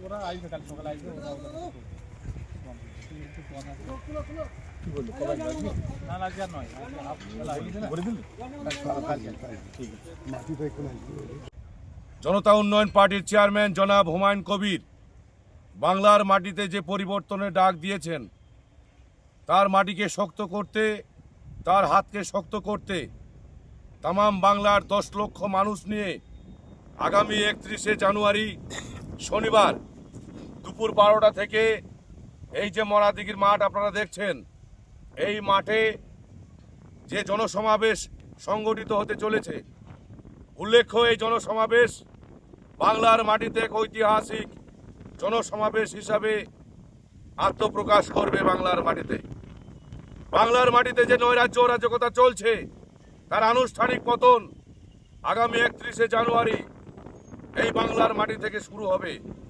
ওরা আসবে কাল সকালে আসবে না আজকে আর নয় জনতা উন্নয়ন পার্টির চেয়ারম্যান জনাব হুমায়ুন কবির বাংলার মাটিতে যে পরিবর্তনের ডাক দিয়েছেন, তার মাটিকে শক্ত করতে, তার হাতকে শক্ত করতে তামাম বাংলার 10 লক্ষ মানুষ নিয়ে আগামী 31শে জানুয়ারি শনিবার দুপুর 12টা থেকে এই যে মরাদিঘির মাঠ আপনারা দেখছেন, এই মাঠে যে জনসমাবেশ সংগঠিত হতে চলেছে, উল্লেখ্য এই জনসমাবেশ বাংলার মাটিতে এক ঐতিহাসিক জনসমাবেশ হিসাবে আত্মপ্রকাশ করবে। বাংলার মাটিতে যে নৈরাজ্য অরাজকতা চলছে, তার আনুষ্ঠানিক পতন আগামী 31শে জানুয়ারি এই বাংলার মাটি থেকে শুরু হবে।